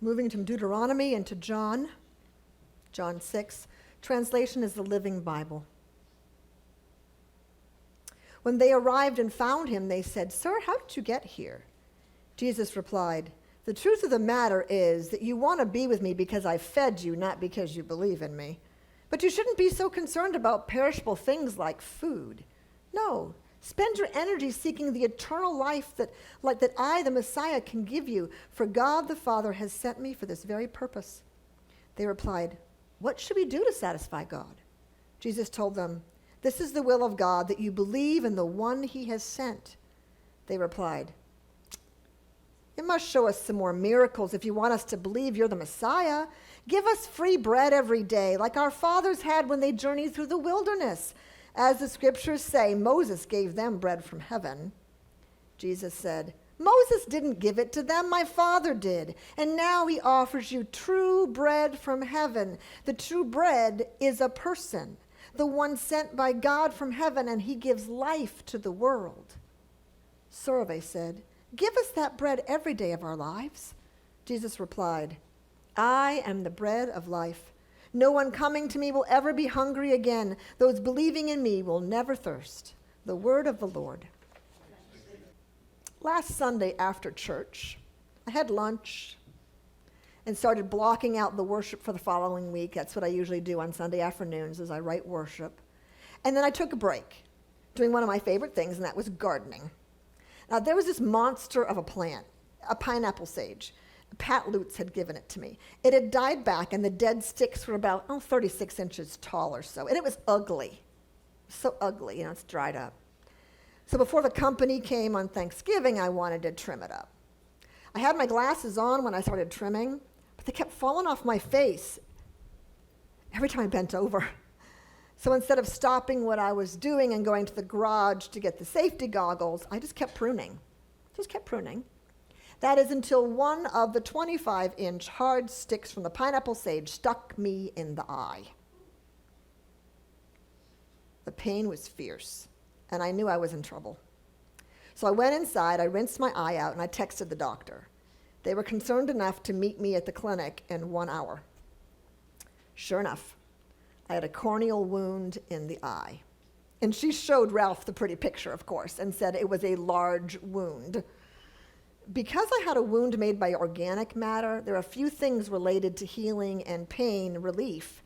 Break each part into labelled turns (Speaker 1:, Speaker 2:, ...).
Speaker 1: Moving from Deuteronomy into John 6. Translation is the Living Bible. When they arrived and found him, they said, "Sir, how did you get here?" Jesus replied, "The truth of the matter is that you want to be with me because I fed you, not because you believe in me. But you shouldn't be so concerned about perishable things like food. No, spend your energy seeking the eternal life that I, the Messiah, can give you, for God the Father has sent me for this very purpose." They replied, "What should we do to satisfy God?" Jesus told them, "This is the will of God, that you believe in the one he has sent." They replied, "You must show us some more miracles if you want us to believe you're the Messiah. Give us free bread every day, like our fathers had when they journeyed through the wilderness. As the scriptures say, Moses gave them bread from heaven." Jesus said, "Moses didn't give it to them, my Father did. And now he offers you true bread from heaven. The true bread is a person, the one sent by God from heaven, and he gives life to the world." "Sir," they said, "give us that bread every day of our lives." Jesus replied, "I am the bread of life. No one coming to me will ever be hungry again. Those believing in me will never thirst." The word of the Lord. Last Sunday after church, I had lunch and started blocking out the worship for the following week. That's what I usually do on Sunday afternoons, is I write worship. And then I took a break, doing one of my favorite things, and that was gardening. Now, there was this monster of a plant, a pineapple sage. Pat Lutz had given it to me. It had died back, and the dead sticks were about 36 inches tall or so, and it was ugly. So ugly, it's dried up. So before the company came on Thanksgiving, I wanted to trim it up. I had my glasses on when I started trimming, but they kept falling off my face every time I bent over. So instead of stopping what I was doing and going to the garage to get the safety goggles, I just kept pruning. That is until one of the 25-inch hard sticks from the pineapple sage stuck me in the eye. The pain was fierce, and I knew I was in trouble. So I went inside, I rinsed my eye out, and I texted the doctor. They were concerned enough to meet me at the clinic in 1 hour. Sure enough, I had a corneal wound in the eye. And she showed Ralph the pretty picture, of course, and said it was a large wound. Because I had a wound made by organic matter, there are a few things related to healing and pain relief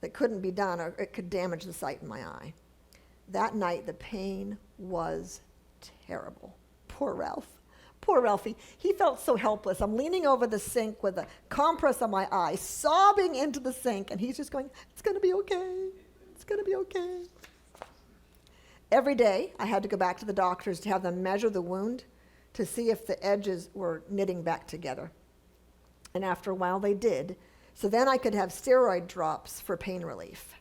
Speaker 1: that couldn't be done, or it could damage the sight in my eye. That night, the pain was terrible. Poor Ralphie. He felt so helpless. I'm leaning over the sink with a compress on my eye, sobbing into the sink, and he's just going, "It's going to be okay. It's going to be okay." Every day, I had to go back to the doctors to have them measure the wound to see if the edges were knitting back together. And after a while, they did. So then I could have steroid drops for pain relief.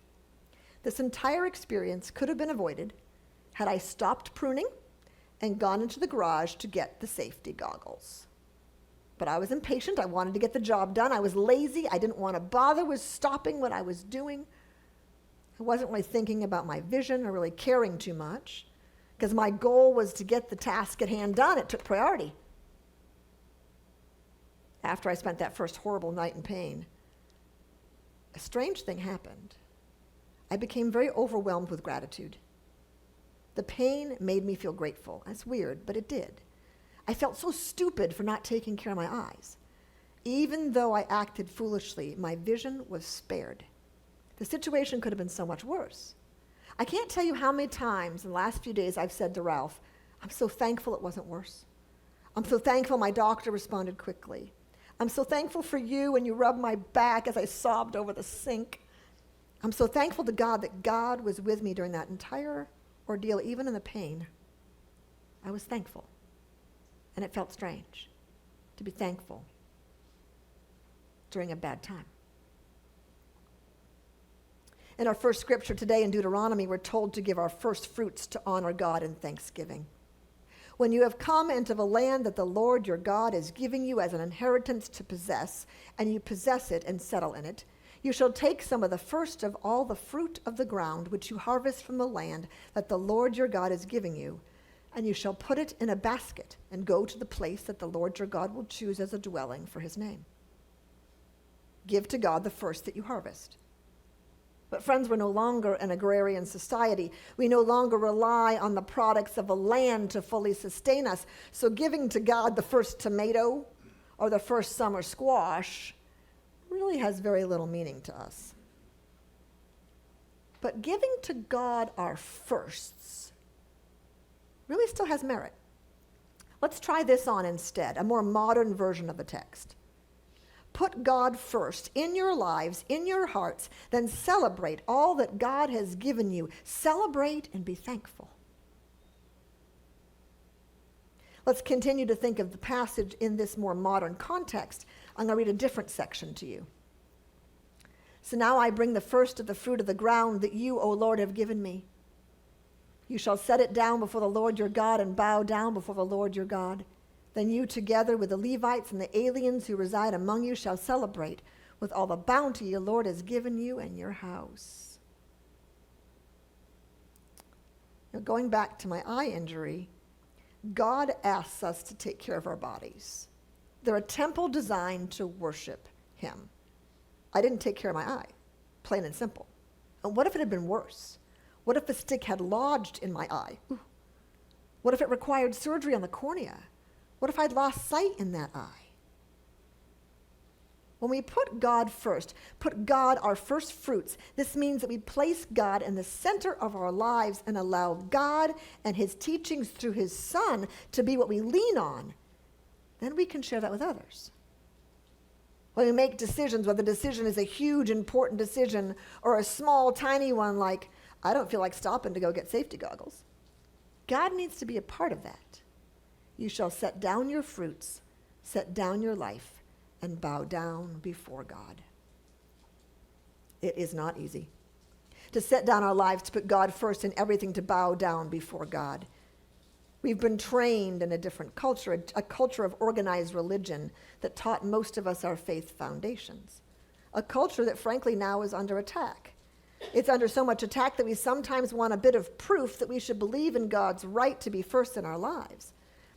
Speaker 1: This entire experience could have been avoided had I stopped pruning and gone into the garage to get the safety goggles. But I was impatient. I wanted to get the job done. I was lazy. I didn't want to bother with stopping what I was doing. I wasn't really thinking about my vision or really caring too much, because my goal was to get the task at hand done. It took priority. After I spent that first horrible night in pain, a strange thing happened. I became very overwhelmed with gratitude. The pain made me feel grateful. That's weird, but it did. I felt so stupid for not taking care of my eyes. Even though I acted foolishly, my vision was spared. The situation could have been so much worse. I can't tell you how many times in the last few days I've said to Ralph, "I'm so thankful it wasn't worse. I'm so thankful my doctor responded quickly. I'm so thankful for you when you rubbed my back as I sobbed over the sink. I'm so thankful to God that God was with me during that entire ordeal, even in the pain." I was thankful. And it felt strange to be thankful during a bad time. In our first scripture today in Deuteronomy, we're told to give our first fruits to honor God in thanksgiving. When you have come into the land that the Lord your God is giving you as an inheritance to possess, and you possess it and settle in it, you shall take some of the first of all the fruit of the ground which you harvest from the land that the Lord your God is giving you, and you shall put it in a basket and go to the place that the Lord your God will choose as a dwelling for his name. Give to God the first that you harvest. But friends, we're no longer an agrarian society. We no longer rely on the products of a land to fully sustain us. So giving to God the first tomato or the first summer squash really has very little meaning to us. But giving to God our firsts really still has merit. Let's try this on instead, a more modern version of the text. Put God first in your lives, in your hearts, then celebrate all that God has given you. Celebrate and be thankful. Let's continue to think of the passage in this more modern context. I'm going to read a different section to you. So now I bring the first of the fruit of the ground that you, O Lord, have given me. You shall set it down before the Lord your God and bow down before the Lord your God. Then you, together with the Levites and the aliens who reside among you, shall celebrate with all the bounty your Lord has given you and your house. Now, going back to my eye injury, God asks us to take care of our bodies. They're a temple designed to worship him. I didn't take care of my eye, plain and simple. And what if it had been worse? What if the stick had lodged in my eye? Ooh. What if it required surgery on the cornea? What if I'd lost sight in that eye? When we put God first, put God our first fruits, this means that we place God in the center of our lives and allow God and his teachings through his Son to be what we lean on. Then we can share that with others. When we make decisions, whether the decision is a huge, important decision or a small, tiny one like, I don't feel like stopping to go get safety goggles, God needs to be a part of that. You shall set down your fruits, set down your life, and bow down before God. It is not easy to set down our lives, to put God first in everything, to bow down before God. We've been trained in a different culture, a culture of organized religion that taught most of us our faith foundations, a culture that frankly now is under attack. It's under so much attack that we sometimes want a bit of proof that we should believe in God's right to be first in our lives.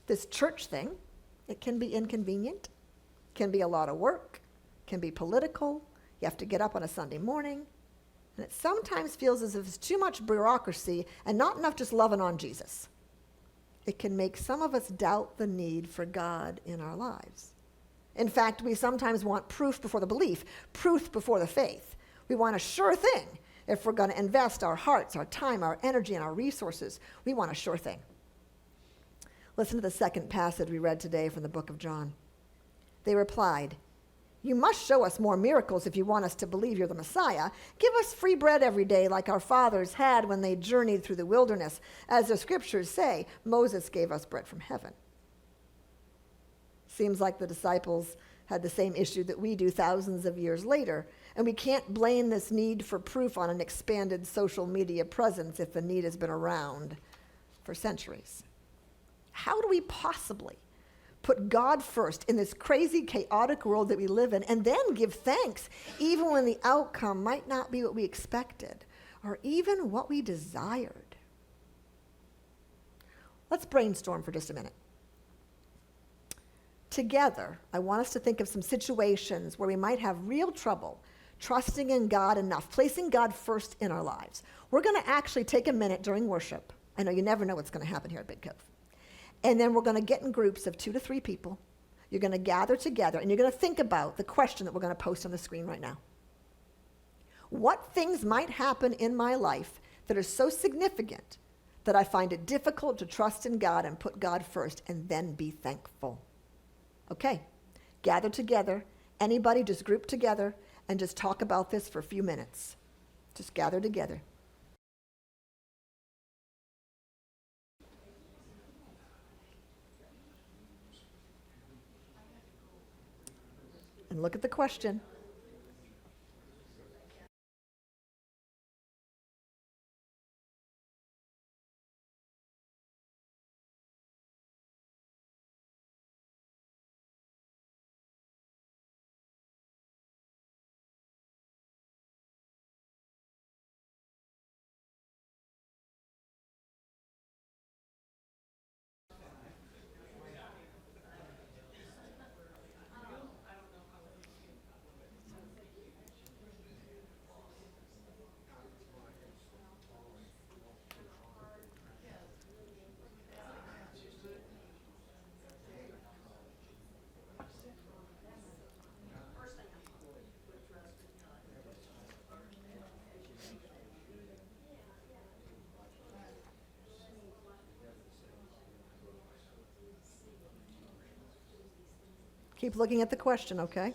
Speaker 1: This church thing, it can be inconvenient, can be a lot of work, can be political. You have to get up on a Sunday morning. And it sometimes feels as if it's too much bureaucracy and not enough just loving on Jesus. It can make some of us doubt the need for God in our lives. In fact, we sometimes want proof before the belief, proof before the faith. We want a sure thing. If we're going to invest our hearts, our time, our energy, and our resources, we want a sure thing. Listen to the second passage we read today from the book of John. They replied, "You must show us more miracles if you want us to believe you're the Messiah. Give us free bread every day like our fathers had when they journeyed through the wilderness. As the scriptures say, Moses gave us bread from heaven." Seems like the disciples had the same issue that we do thousands of years later, and we can't blame this need for proof on an expanded social media presence if the need has been around for centuries. How do we possibly put God first in this crazy, chaotic world that we live in and then give thanks even when the outcome might not be what we expected or even what we desired? Let's brainstorm for just a minute. Together, I want us to think of some situations where we might have real trouble trusting in God enough, placing God first in our lives. We're going to actually take a minute during worship. I know you never know what's going to happen here at Big Cove. And then we're going to get in groups of 2 to 3 people. You're going to gather together, and you're going to think about the question that we're going to post on the screen right now. What things might happen in my life that are so significant that I find it difficult to trust in God and put God first and then be thankful? Okay, gather together. Anybody just group together and just talk about this for a few minutes. Just gather together. And look at the question. Keep looking at the question, okay?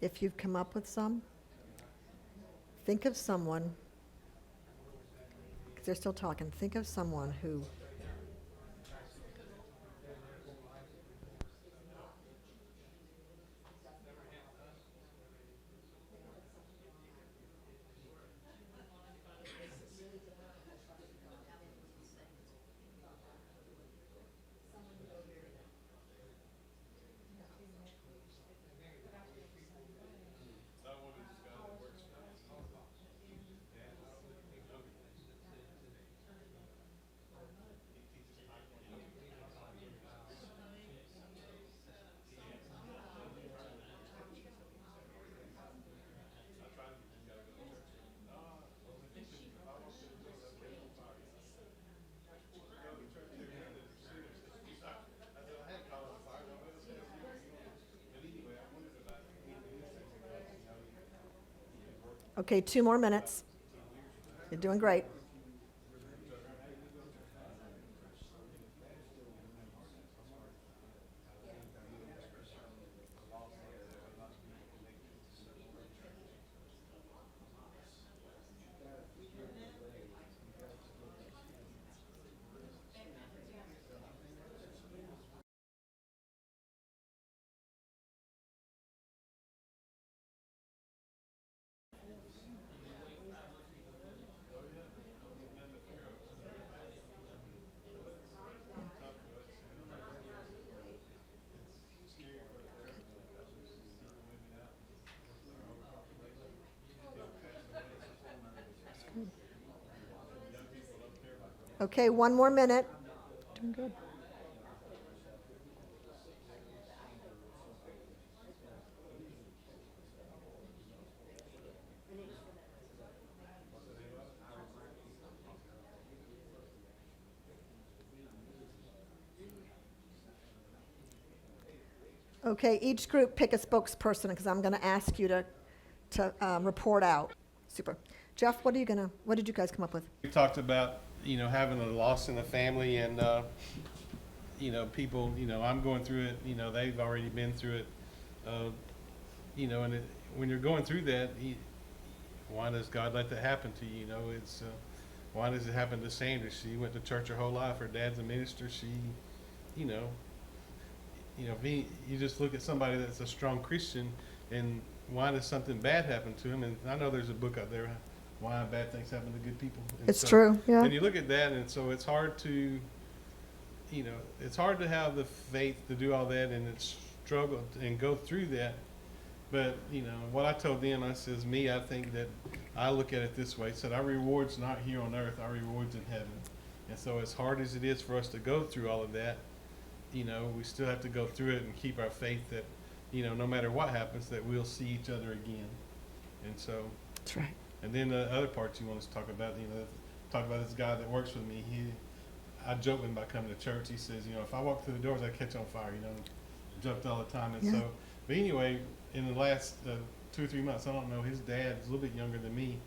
Speaker 1: If you've come up with some, think of someone, because they're still talking, think of someone who Okay, 2 more minutes. You're doing great. Okay, 1 more minute. Doing good. Okay, each group pick a spokesperson because I'm going to ask you to report out. Super. Jeff, what did you guys come up with?
Speaker 2: We talked about, having a loss in the family and, people, I'm going through it, they've already been through it. And when you're going through that, why does God let that happen to you? Why does it happen to Sandra? She went to church her whole life. Her dad's a minister. She, you just look at somebody that's a strong Christian, and why does something bad happen to him? And I know there's a book out there, Why Bad Things Happen to Good People. And
Speaker 1: It's true, yeah.
Speaker 2: And you look at that, and so it's hard to, it's hard to have the faith to do all that and it's struggle and go through that. But, what I told them, I says, I think that I look at it this way. I said, our reward's not here on earth, our reward's in heaven. And so as hard as it is for us to go through all of that, we still have to go through it and keep our faith that, no matter what happens, that we'll see each other again. And so.
Speaker 1: That's right.
Speaker 2: And then the other parts you want us to talk about, talk about this guy that works with me. I joke with him about coming to church. He says, if I walk through the doors, I catch on fire, jumped all the time. And
Speaker 1: Yeah.
Speaker 2: so, but anyway, in the last 2 or 3 months, I don't know, his dad is a little bit younger than me.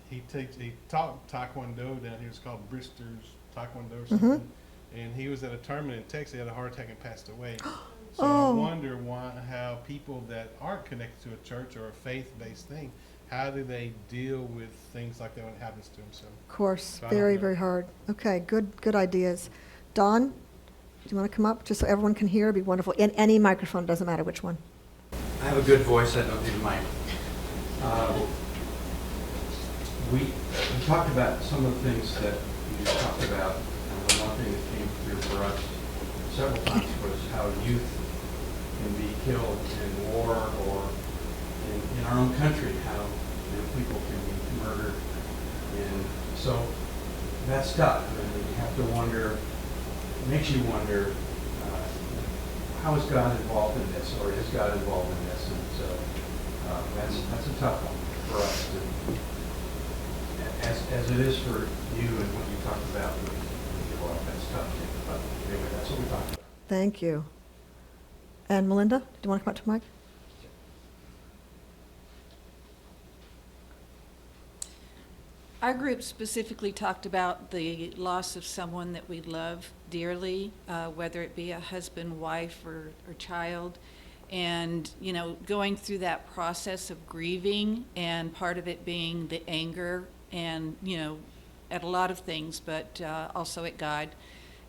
Speaker 2: He taught Taekwondo down here. It's called Bristers Taekwondo or something. And he was at a tournament in Texas. He had a heart attack and passed away. So I wonder how people that aren't connected to a church or a faith-based thing, how do they deal with things like that when it happens to them? So,
Speaker 1: Of course,
Speaker 2: so
Speaker 1: very, very hard. Okay, good ideas. Don, do you want to come up just so everyone can hear? It'd be wonderful. In any microphone, doesn't matter which one.
Speaker 3: I have a good voice, I don't need a mic. We talked about some of the things that you just talked about, and the one thing that came through for us several times was how youth can be killed in war or in our own country, how people can be murdered. And so that's tough. And you have to wonder, it makes you wonder, how is God involved in this, or is God involved in this? And so that's a tough one for us, as it is for you and what you talked about with your wife. That's tough too. But anyway, that's what we talked about.
Speaker 1: Thank you. And Melinda, do you want to come up to Mike?
Speaker 4: Our group specifically talked about the loss of someone that we love dearly, whether it be a husband, wife, or child. And, going through that process of grieving, and part of it being the anger and, at a lot of things, but also at God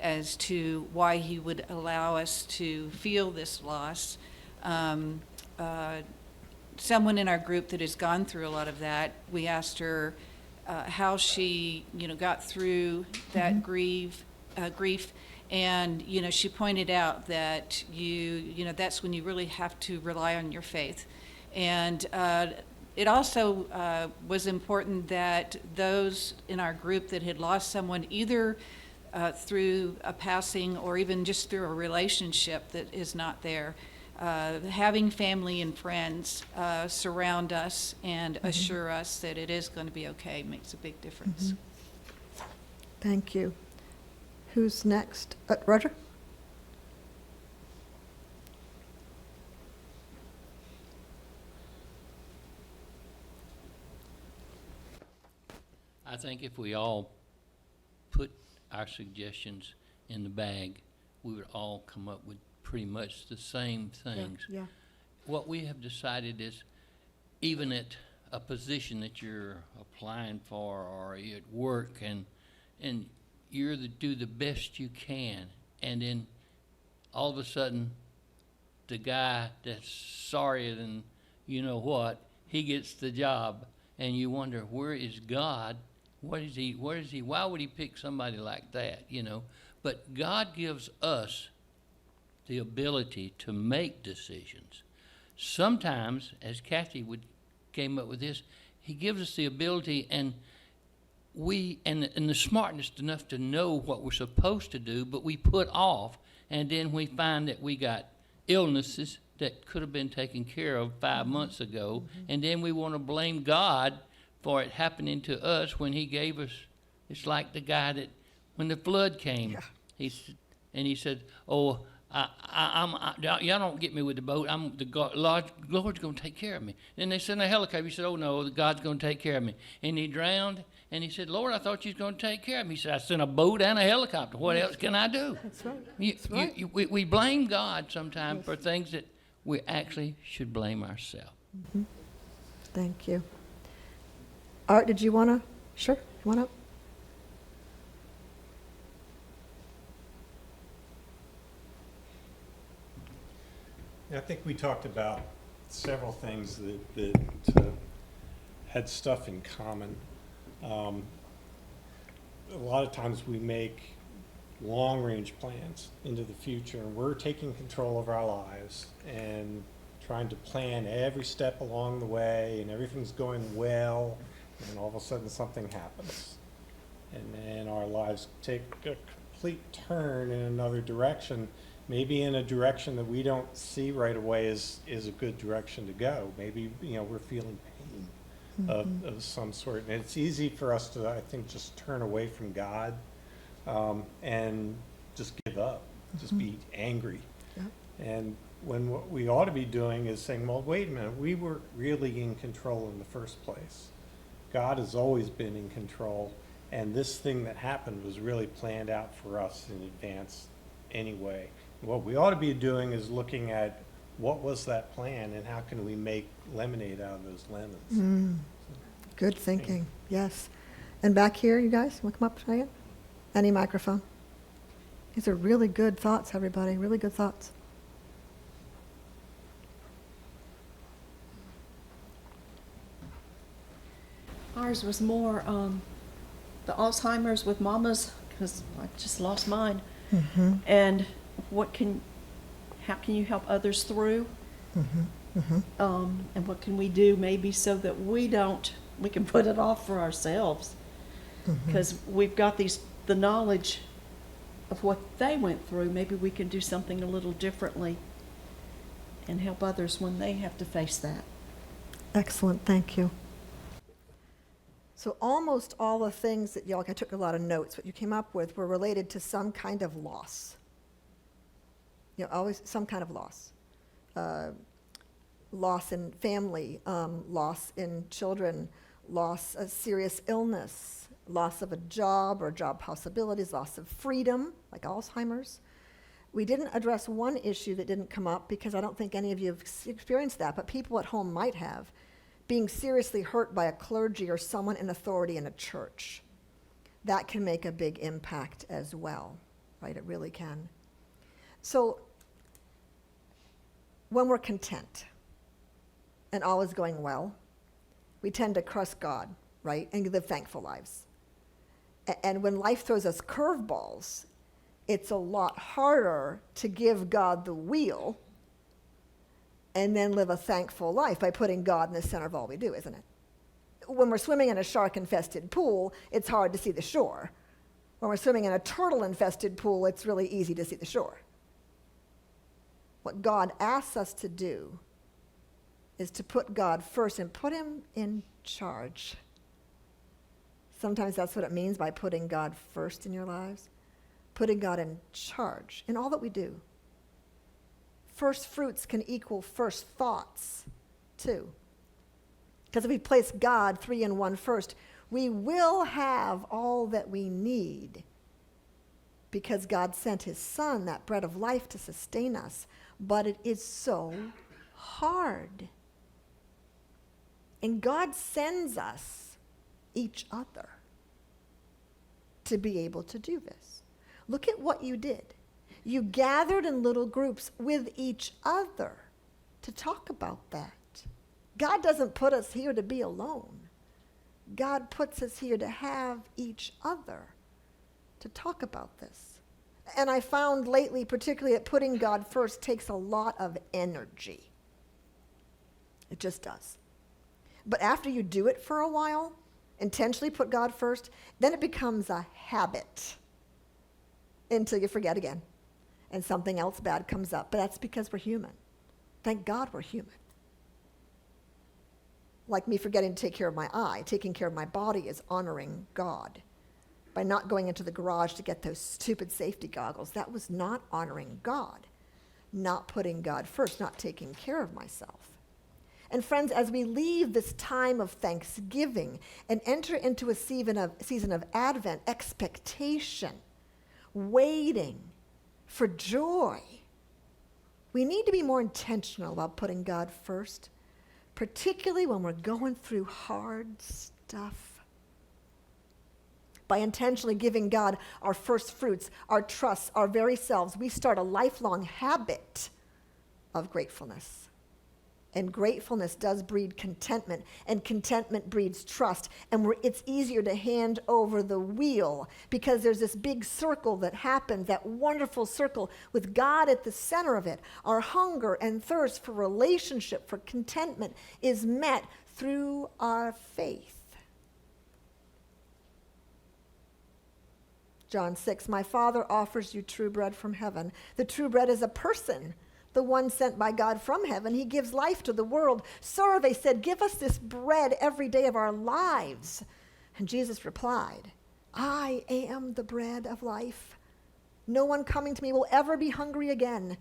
Speaker 4: as to why he would allow us to feel this loss. Someone in our group that has gone through a lot of that, we asked her how she, got through that grief, and she pointed out that that's when you really have to rely on your faith, and it also was important that those in our group that had lost someone either through a passing or even just through a relationship that is not there, having family and friends surround us and assure us that it is going to be okay makes a big difference.
Speaker 1: Thank you. Who's next? Roger?
Speaker 5: I think if we all put our suggestions in the bag, we would all come up with pretty much the same things.
Speaker 1: Yeah.
Speaker 5: What we have decided is, even at a position that you're applying for or at work, and you're to do the best you can, and then all of a sudden the guy that's sorrier than you know what, he gets the job, and you wonder, where is God? Where is he? Why would he pick somebody like that, But God gives us the ability to make decisions. Sometimes, as Kathy came up with this, he gives us the ability, and the smartness enough to know what we're supposed to do, but we put off, and then we find that we got illnesses that could have been taken care of 5 months ago, and then we want to blame God for it happening to us when he gave us. It's like the guy that, when the flood came, he said, "Oh, y'all don't get me with the boat. Lord's going to take care of me." Then they sent a helicopter. He said, "Oh no, God's going to take care of me." And he drowned. And he said, "Lord, I thought you was going to take care of me." He said, "I sent a boat and a helicopter. What else can I do?"
Speaker 1: That's right.
Speaker 5: We blame God sometimes for things that we actually should blame ourselves.
Speaker 1: Thank you. Art, did you want to? Sure, you want to?
Speaker 6: I think we talked about several things that had stuff in common. A lot of times we make long-range plans into the future, and we're taking control of our lives and trying to plan every step along the way, and everything's going well, and all of a sudden something happens. And then our lives take a complete turn in another direction, maybe in a direction that we don't see right away is a good direction to go. Maybe, we're feeling pain of some sort. And it's easy for us to, I think, just turn away from God and just give up, just be angry.
Speaker 1: Yeah.
Speaker 6: And when what we ought to be doing is saying, well, wait a minute, we were really in control in the first place. God has always been in control, and this thing that happened was really planned out for us in advance anyway. What we ought to be doing is looking at what was that plan and how can we make lemonade out of those lemons.
Speaker 1: Good thinking, yes. And back here, you guys, want to come up again? Any microphone? These are really good thoughts, everybody, really good thoughts.
Speaker 7: Ours was more the Alzheimer's with Mama's, because I just lost mine. And how can you help others through? And what can we do maybe so that we can put it off for ourselves? Because we've got the knowledge of what they went through. Maybe we can do something a little differently and help others when they have to face that.
Speaker 1: Excellent, thank you. So almost all the things that I took a lot of notes, what you came up with were related to some kind of loss. Always some kind of loss. Loss in family, loss in children, loss of serious illness, loss of a job or job possibilities, loss of freedom, like Alzheimer's. We didn't address one issue that didn't come up because I don't think any of you have experienced that, but people at home might have. Being seriously hurt by a clergy or someone in authority in a church. That can make a big impact as well, right? It really can. So when we're content and all is going well, we tend to trust God, right? And live thankful lives. And when life throws us curveballs, it's a lot harder to give God the wheel and then live a thankful life by putting God in the center of all we do, isn't it? When we're swimming in a shark-infested pool, it's hard to see the shore. When we're swimming in a turtle-infested pool, it's really easy to see the shore. What God asks us to do is to put God first and put him in charge. Sometimes that's what it means by putting God first in your lives. Putting God in charge in all that we do. First fruits can equal first thoughts, too. Because if we place God 3 in 1 first, we will have all that we need because God sent his Son, that bread of life, to sustain us. But it is so hard. And God sends us each other to be able to do this. Look at what you did. You gathered in little groups with each other to talk about that. God doesn't put us here to be alone. God puts us here to have each other to talk about this. And I found lately, particularly that putting God first takes a lot of energy. It just does. But after you do it for a while, intentionally put God first, then it becomes a habit until you forget again. And something else bad comes up. But that's because we're human. Thank God we're human. Like me forgetting to take care of my eye, taking care of my body is honoring God. By not going into the garage to get those stupid safety goggles, that was not honoring God. Not putting God first, not taking care of myself. And friends, as we leave this time of thanksgiving and enter into a season of Advent, expectation, waiting for joy, we need to be more intentional about putting God first, particularly when we're going through hard stuff. By intentionally giving God our first fruits, our trusts, our very selves, we start a lifelong habit of gratefulness. And gratefulness does breed contentment, and contentment breeds trust. And it's easier to hand over the wheel because there's this big circle that happens, that wonderful circle with God at the center of it. Our hunger and thirst for relationship, for contentment, is met through our faith. John 6, my Father offers you true bread from heaven. The true bread is a person, the one sent by God from heaven. He gives life to the world. Sir, they said, give us this bread every day of our lives. And Jesus replied, I am the bread of life. No one coming to me will ever be hungry again.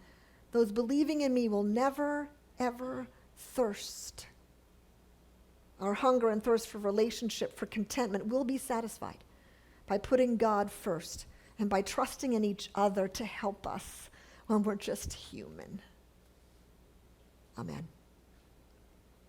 Speaker 1: Those believing in me will never, ever thirst. Our hunger and thirst for relationship, for contentment, will be satisfied by putting God first and by trusting in each other to help us when we're just human. Amen.